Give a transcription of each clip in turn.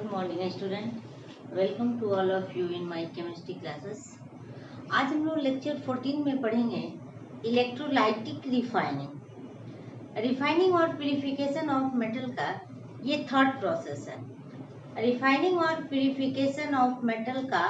Good morning student, welcome to all of you in my chemistry classes. आज हम लोग lecture 14 में पढ़ेंगे इलेक्ट्रोलाइटिक रिफाइनिंग और प्यूरिफिकेशन ऑफ मेटल का ये थर्ड प्रोसेस है। रिफाइनिंग और प्यूरिफिकेशन ऑफ मेटल का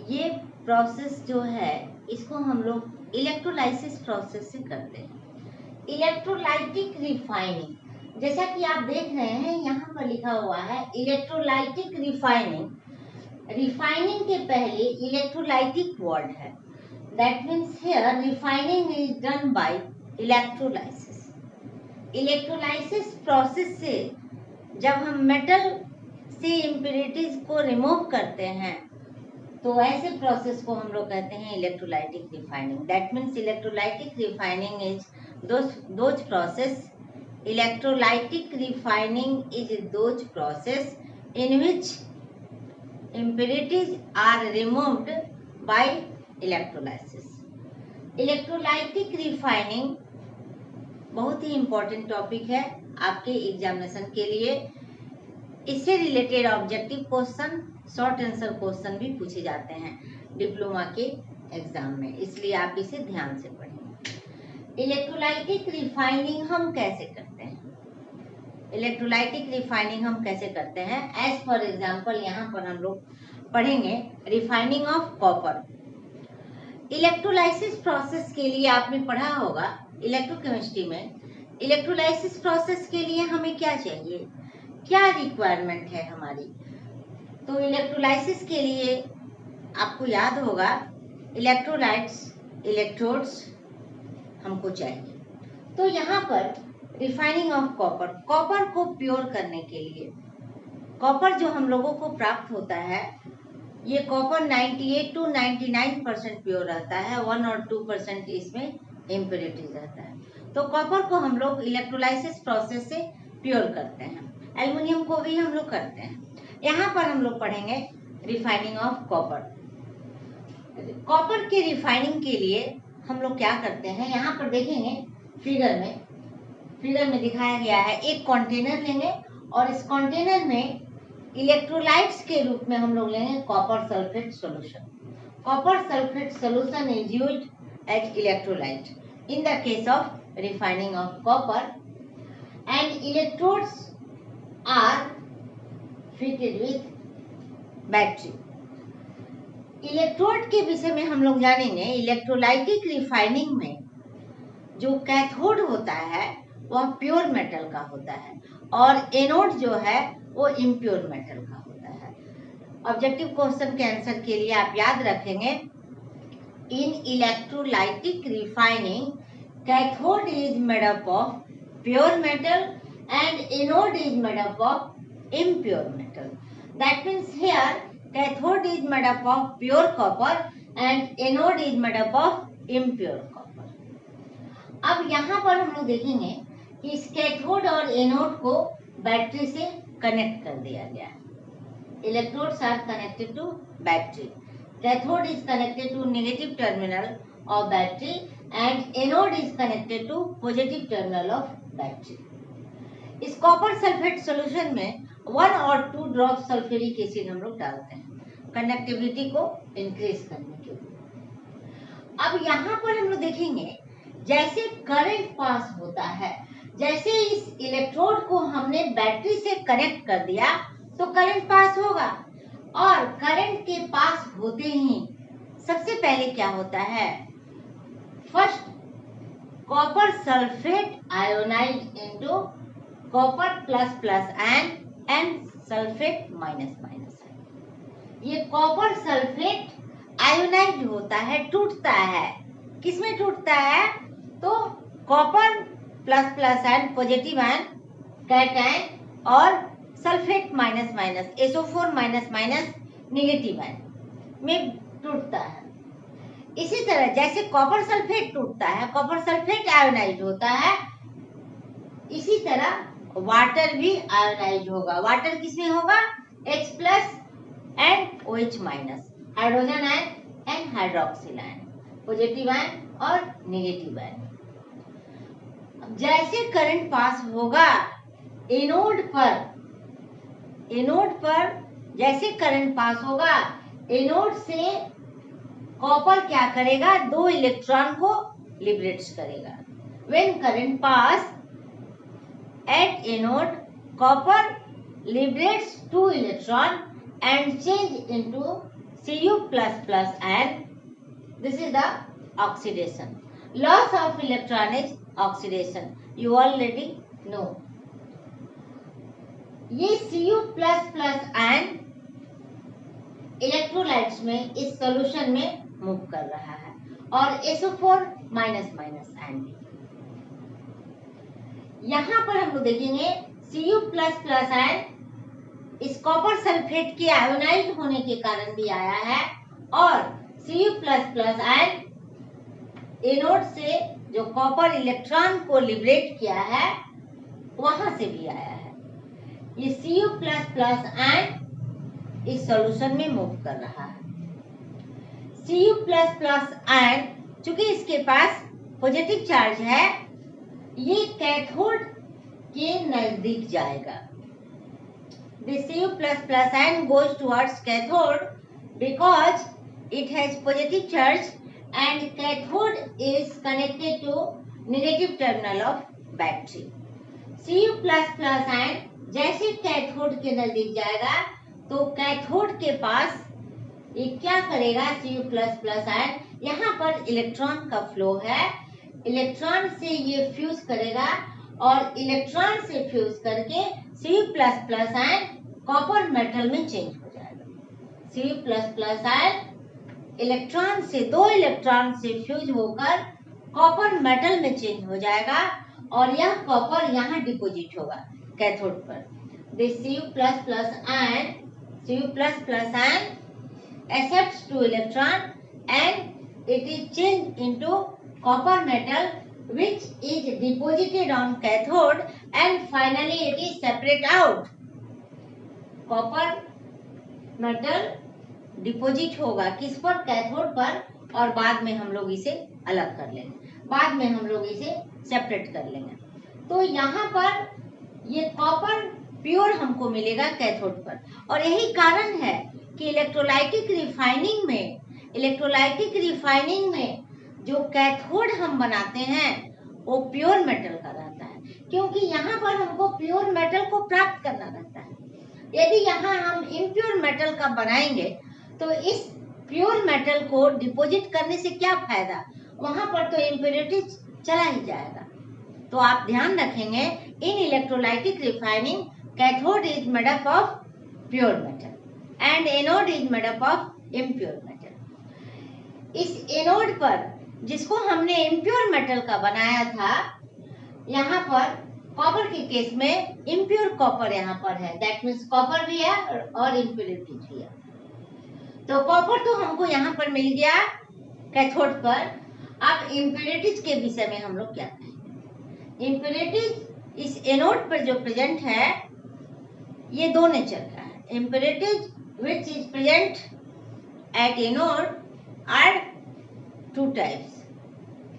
ये प्रोसेस जो है इसको हम लोग इलेक्ट्रोलाइसिस प्रोसेस से करते हैं। इलेक्ट्रोलाइटिक रिफाइनिंग, जैसा कि आप देख रहे हैं यहाँ पर लिखा हुआ है इलेक्ट्रोलाइटिक रिफाइनिंग। रिफाइनिंग के पहले इलेक्ट्रोलाइटिक वर्ड है, that means here refining is done by electrolysis. Electrolysis process से जब हम मेटल से इम्प्योरिटीज को रिमूव करते हैं तो ऐसे प्रोसेस को हम लोग कहते हैं electrolytic refining. That means electrolytic refining is those process. Electrolytic refining is those process in which impurities are removed by electrolysis. Electrolytic refining बहुत ही इम्पोर्टेंट टॉपिक है आपके एग्जामिनेशन के लिए। इससे related objective question, short answer question भी पूछे जाते हैं डिप्लोमा के एग्जाम में, इसलिए आप इसे ध्यान से पढ़ें। इलेक्ट्रोलाइटिक रिफाइनिंग हम कैसे करते हैं? इलेक्ट्रोलाइटिक रिफाइनिंग हम कैसे करते हैं? एज फॉर एग्जांपल यहाँ पर हम लोग पढ़ेंगे refining of copper. Electrolysis process के लिए आपने पढ़ा होगा इलेक्ट्रोकेमिस्ट्री में, इलेक्ट्रोलाइसिस प्रोसेस के लिए हमें क्या चाहिए, क्या रिक्वायरमेंट है हमारी। तो इलेक्ट्रोलाइसिस के लिए आपको याद होगा इलेक्ट्रोलाइट्स, इलेक्ट्रोड्स हमको चाहिए। तो यहाँ पर रिफाइनिंग ऑफ कॉपर, कॉपर को प्योर करने के लिए, कॉपर जो हम लोगों को प्राप्त होता है ये कॉपर 98 to 99% प्योर रहता है, 1 और 2% इसमें इम्प्योरिटीज रहता है। तो कॉपर को हम लोग इलेक्ट्रोलाइसिस प्रोसेस से प्योर करते हैं। एल्युमिनियम को भी हम लोग करते हैं। यहाँ पर हम लोग पढ़ेंगे रिफाइनिंग ऑफ कॉपर। कॉपर के रिफाइनिंग के लिए हम लोग क्या करते हैं, यहाँ पर देखेंगे फिगर में दिखाया गया है। एक कंटेनर लेंगे और इस कंटेनर में इलेक्ट्रोलाइट्स के रूप में हम लोग लेंगे copper sulphate solution. Copper sulphate solution is used as electrolyte in the case of refining of copper and electrodes are fitted with battery. Electrode के विषय में हम लोग जानेंगे। इलेक्ट्रोलाइटिक रिफाइनिंग में जो कैथोड होता है वह प्योर मेटल का होता है और एनोड जो है वो इम्प्योर मेटल का होता है। ऑब्जेक्टिव क्वेश्चन के आंसर के लिए आप याद रखेंगे, in electrolytic refining cathode is made up of pure metal and anode is made up of impure metal. That means here cathode is made up of pure copper and anode is made up of impure copper. अब यहाँ पर हम लोग देखेंगे कि इस cathode और anode को बैटरी से कनेक्ट कर दिया गया है। Electrodes are connected to battery, cathode is connected to negative terminal of battery and anode is connected to positive terminal of battery. इस कॉपर सल्फेट सॉल्यूशन में 1 और 2 ड्रॉप सल्फ्यूरिक एसिड हम लोग डालते हैं कंडक्टिविटी को इंक्रीज करने के लिए। अब यहाँ पर हम लोग देखेंगे जैसे करंट पास होता है, जैसे इस इलेक्ट्रोड को हमने बैटरी से कनेक्ट कर दिया तो करंट पास होगा और करंट के पास होते ही सबसे पहले क्या होता है, first copper sulphate ionise into copper plus plus and sulphate minus minus. ये कॉपर सल्फेट आयोनाइज होता है, टूटता है। किसमें टूटता है, तो copper plus plus and positive ion cation और sulphate minus minus SO4 minus minus negative ion में टूटता है। इसी तरह जैसे कॉपर सल्फेट टूटता है, कॉपर सल्फेट आयोनाइज होता है, इसी तरह वाटर भी आयोनाइज होगा। वाटर किसमें होगा, H plus and OH minus, hydrogen ion and hydroxyl ion, positive ion और नेगेटिव आयन। जैसे करंट पास होगा एनोड पर एनोड पर जैसे करंट पास होगा, एनोड से कॉपर क्या करेगा, 2 इलेक्ट्रॉन को लिबरेट्स करेगा। When current pass at anode, copper liberates 2 electron and change into Cu++ and this is the oxidation. Loss of electron is oxidation. You already know. ये Cu++ and electrolytes में इस solution में move कर रहा है और SO4 minus ion भी। यहाँ पर हम लोग देखेंगे Cu++ आयन इस कॉपर सल्फेट के आयोनाइज होने के कारण भी आया है और Cu++ आयन एनोड से जो कॉपर इलेक्ट्रॉन को लिबरेट किया है वहां से भी आया है। ये Cu++ आयन इस सॉल्यूशन में मूव कर रहा है। Cu++ आयन चूंकि इसके पास पॉजिटिव चार्ज है, ये कैथोड के नजदीक जाएगा। The Cu++ ion goes towards cathode because it has positive charge and cathode is connected to negative terminal of battery. Cu++ ion जैसे कैथोड के नजदीक जाएगा तो कैथोड के पास ये क्या करेगा, Cu++ आयन यहाँ पर इलेक्ट्रॉन का फ्लो है, इलेक्ट्रॉन से ये फ्यूज करेगा और इलेक्ट्रॉन से फ्यूज करके Cu++ आयन कॉपर मेटल में चेंज हो जाएगा। Cu++ आयन इलेक्ट्रॉन से 2 इलेक्ट्रॉन से फ्यूज होकर कॉपर मेटल में चेंज हो जाएगा और यह कॉपर यहाँ डिपोजिट होगा कैथोड पर। This Cu++ ion accepts 2 electron and it is changed into copper metal which is deposited on cathode and finally it is separate out. Copper metal deposit होगा किस पर, कैथोड पर, और बाद में हम लोग इसे अलग कर लेंगे, बाद में हम लोग इसे सेपरेट कर लेंगे। तो यहाँ पर ये कॉपर प्योर हमको मिलेगा कैथोड पर और यही कारण है कि इलेक्ट्रोलाइटिक रिफाइनिंग में जो कैथोड हम बनाते हैं वो प्योर मेटल का रहता है, क्योंकि यहाँ पर हमको प्योर मेटल को प्राप्त करना रहता है। यदि यहाँ हम इम्प्योर मेटल का बनाएंगे तो इस प्योर मेटल को डिपॉजिट करने से क्या फायदा, वहां पर तो इम्प्योरिटीज चला ही जाएगा। तो आप ध्यान रखेंगे, in electrolytic refining cathode is made up of pure metal and anode is made up of impure metal. इस एनोड पर जिसको हमने इम्प्योर मेटल का बनाया था, यहाँ पर कॉपर के केस में इम्प्योर कॉपर यहाँ पर है, दैट मीन्स कॉपर भी है और इम्प्योरिटीज भी है। तो कॉपर तो हमको यहाँ पर मिल गया कैथोड पर। अब इम्प्योरिटीज के विषय में हम लोग क्या कहेंगे। इम्प्योरिटीज इस एनोड पर जो प्रेजेंट है ये 2 नेचर का है। Impurities which is present at anode are 2 types,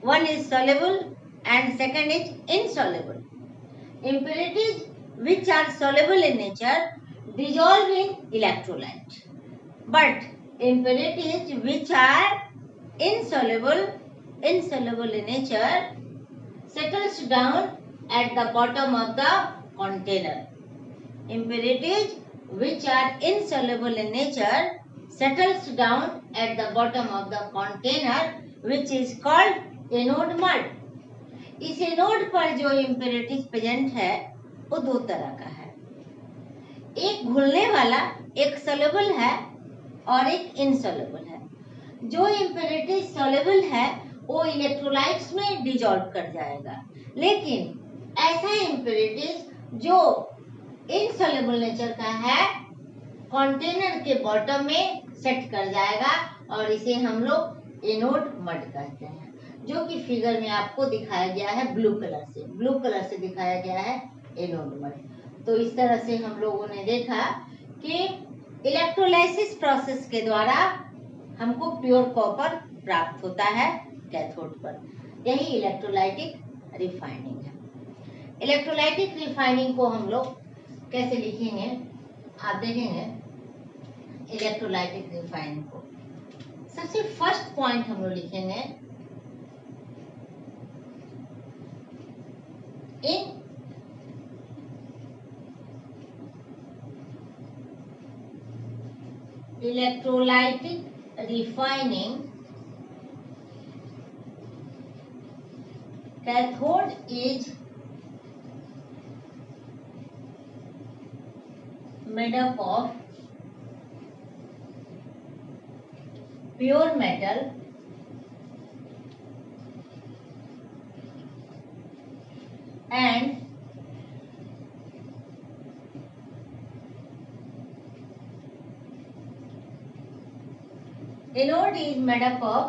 one is soluble and second is insoluble. Impurities which are soluble in nature dissolve in electrolyte, but impurities which are insoluble in nature settles down at the bottom of the container. Impurities which are insoluble in nature settles down at the bottom of the container which is called anode mud. इस anode पर जो impurities present है वो 2 तरह का है, एक घुलने वाला, एक सोल्यूबल है और एक इनसोल्यूबल है। जो इम्प्योरिटीज सोल्यूबल है वो इलेक्ट्रोलाइट्स में डिसॉल्व कर जाएगा, लेकिन ऐसा इम्प्योरिटीज जो इनसोल्यूबल नेचर का है कंटेनर के बॉटम में सेट कर जाएगा और इसे हम लोग एनोड मड कहते हैं, जो कि फिगर में आपको दिखाया गया है ब्लू कलर से दिखाया गया है एनोड मड। तो इस तरह से हम लोगों ने देखा कि इलेक्ट्रोलाइसिस प्रोसेस के द्वारा हमको प्योर कॉपर प्राप्त होता है कैथोड पर। यही इलेक्ट्रोलाइटिक रिफाइनिंग है। इलेक्ट्रोलाइटिक रिफाइनिंग को हम लोग कैसे लिखेंगे, आप देखेंगे इलेक्ट्रोलाइटिक रिफाइनिंग को, सबसे फर्स्ट पॉइंट हम लोग लिखेंगे इन electrolytic refining cathode is made up of pure metal and anode is made up of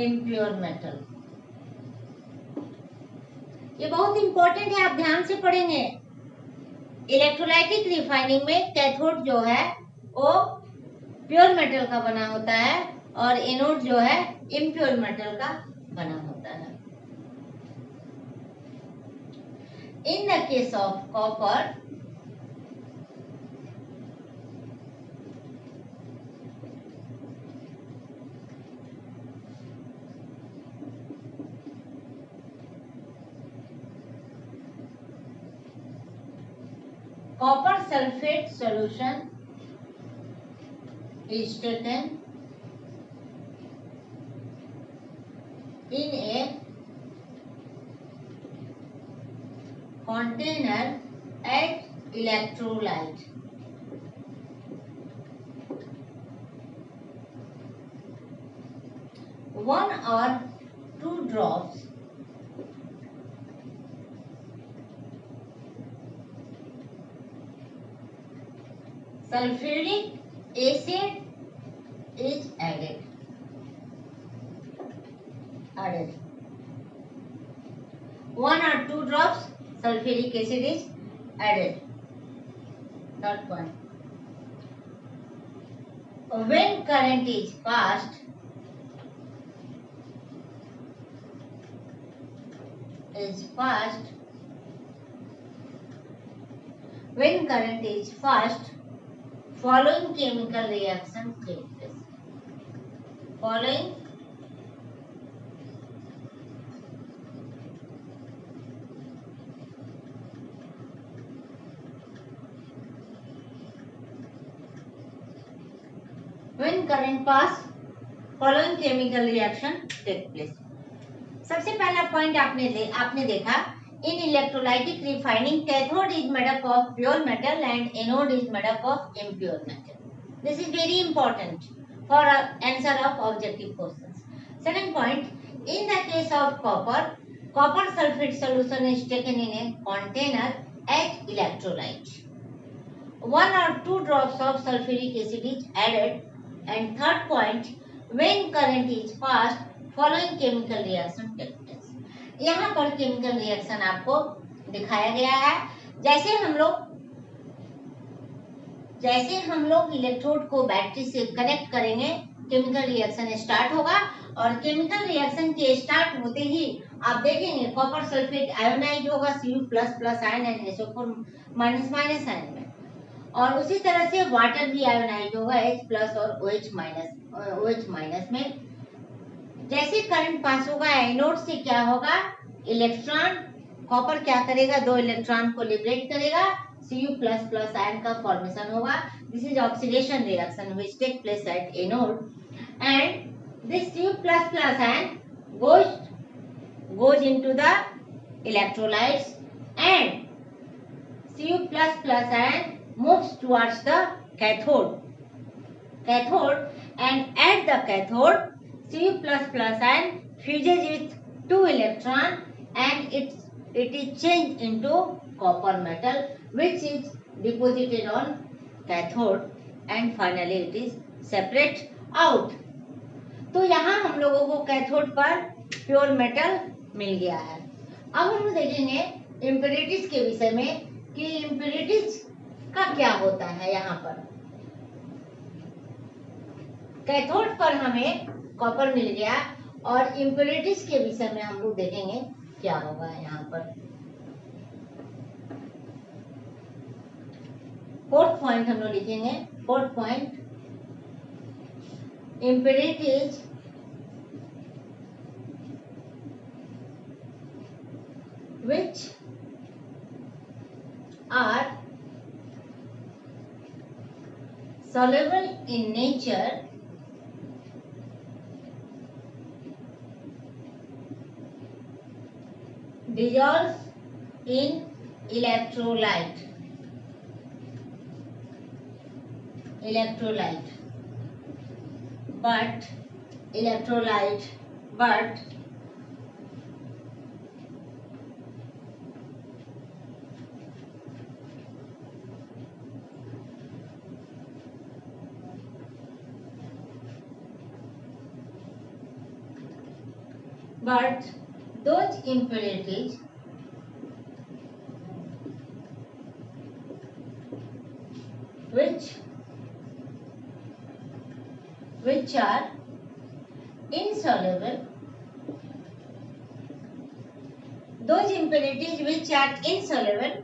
impure metal। ये बहुत इंपॉर्टेंट है, आप ध्यान से पढ़ेंगे। इलेक्ट्रोलाइटिक रिफाइनिंग में कैथोड जो है वो प्योर मेटल का बना होता है और एनोड जो है इम्प्योर मेटल का बना होता है। इन the case of copper copper sulfate solution is taken in a container at electrolyte one or two drops sulfuric acid is added। One or two drops sulfuric acid is added। Third point, when current is passed when current is passed following chemical reaction take place। Following when current pass following chemical reaction take place। सबसे पहला point आपने देखा in electrolytic refining cathode is made up of pure metal and anode is made up of impure metal. This is very important for answer of objective questions. Second point, in the case of copper sulphate solution is taken in a container at electrolyte one or two drops of sulfuric acid is added। and third point, when current is passed following chemical reaction take place। यहाँ पर chemical reaction आपको दिखाया गया है। जैसे हम लोग electrode को बैटरी से कनेक्ट करेंगे केमिकल रिएक्शन स्टार्ट होगा और केमिकल रिएक्शन के स्टार्ट होते ही आप देखेंगे कॉपर सल्फेट आयोनाइज होगा Cu++ ion and SO4- ion में, और उसी तरह से वाटर भी आयोनाइज होगा H+ और OH- में। जैसे करंट पास होगा एनोड से क्या होगा, इलेक्ट्रॉन कॉपर क्या करेगा, दो इलेक्ट्रॉन को लिबरेट करेगा, Cu++ आयन का फॉर्मेशन होगा। This is oxidation reaction which take place at anode and this Cu++ ion goes into the electrolytes and Cu++ ion moves towards the cathode and at the cathode Cu++ ion fuses with two electron and it is changed into copper metal which is deposited on cathode and finally it is separate out। तो यहाँ हम लोगों को cathode पर pure metal मिल गया है। अब हम देखेंगे इम्प्योरिटीज के विषय में कि इम्प्योरिटीज का क्या होता है। यहाँ पर कैथोड पर हमें कॉपर मिल गया और इम्प्योरिटीज के विषय में हम लोग देखेंगे क्या होगा। यहाँ पर फोर्थ पॉइंट हम लोग लिखेंगे। Fourth point, impurities which are soluble in nature dissolves in electrolyte but those impurities which are insoluble,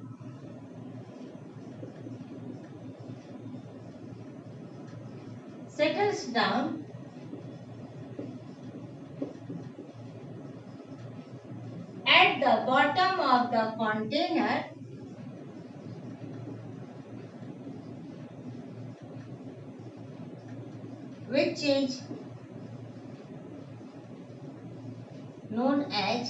settles down at the bottom of the container which is known as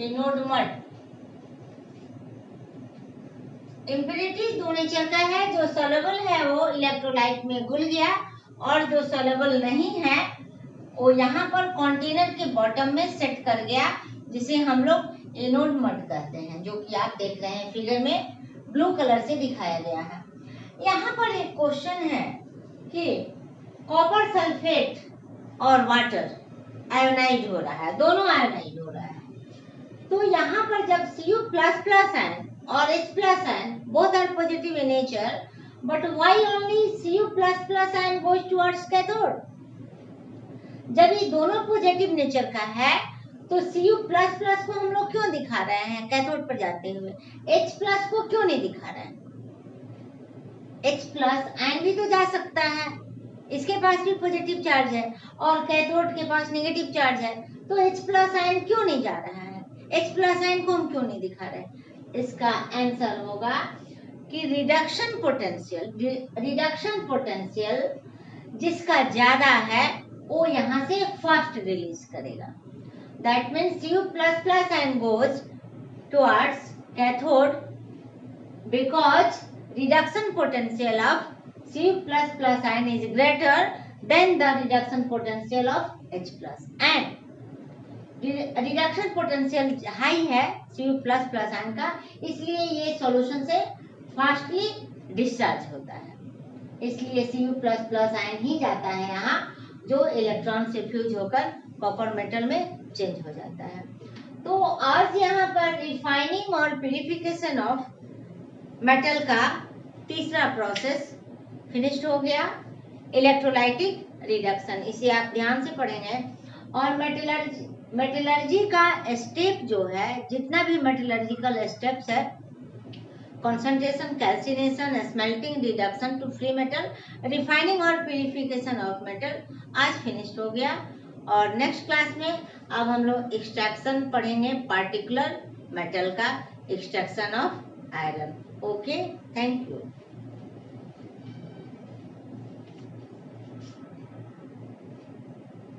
anode mud. Impurities दो nature का है, जो soluble है वो electrolyte में घुल गया और जो सोलेबल नहीं है वो यहाँ पर कंटेनर के बॉटम में सेट कर गया, जिसे हम लोग एनोड मड कहते हैं, जो कि आप देख रहे हैं फिगर में ब्लू कलर से दिखाया गया है। यहाँ पर एक क्वेश्चन है कि कॉपर सल्फेट और वाटर आयोनाइज हो रहा है, दोनों आयोनाइज हो रहा है, तो यहाँ पर जब Cu++ आयन और H+ ion both are positive in nature, but why only Cu++ ion goes towards cathode? जब ये दोनों पॉजिटिव नेचर का है तो Cu++ को हम लोग क्यों दिखा रहे हैं कैथोड पर जाते हुए, H+ को क्यों नहीं दिखा रहे हैं? H+ आयन भी तो जा सकता है, इसके पास भी पॉजिटिव चार्ज है और कैथोड के पास नेगेटिव चार्ज है, तो H+ आयन क्यों नहीं जा रहा है, H+ आयन को हम क्यों नहीं दिखा रहे? इसका आंसर होगा कि रिडक्शन पोटेंशियल जिसका ज्यादा है वो यहाँ से फास्ट रिलीज करेगा। That means Cu++ ion goes towards cathode because reduction potential of Cu++ ion is greater than the reduction potential of H+ and reduction potential high है Cu++ आयन का, इसलिए ये सॉल्यूशन से फास्टली डिस्चार्ज होता है, इसलिए Cu++ ion ही जाता है यहाँ, जो इलेक्ट्रॉन से फ्यूज होकर कॉपर मेटल में चेंज हो जाता है। तो आज यहाँ पर रिफाइनिंग और प्यूरिफिकेशन ऑफ मेटल का तीसरा प्रोसेस फिनिश्ड हो गया, इलेक्ट्रोलाइटिक रिडक्शन, इसे आप ध्यान से पढ़ेंगे। और मेटलर्जी का स्टेप जो है, जितना भी मेटलर्जिकल स्टेप्स है, concentration, calcination, smelting, reduction to free metal, refining और प्यूरिफिकेशन ऑफ मेटल आज फिनिश्ड हो गया। और नेक्स्ट क्लास में अब हम लोग एक्सट्रैक्शन पढ़ेंगे पार्टिकुलर मेटल का, extraction of iron. Okay, thank you.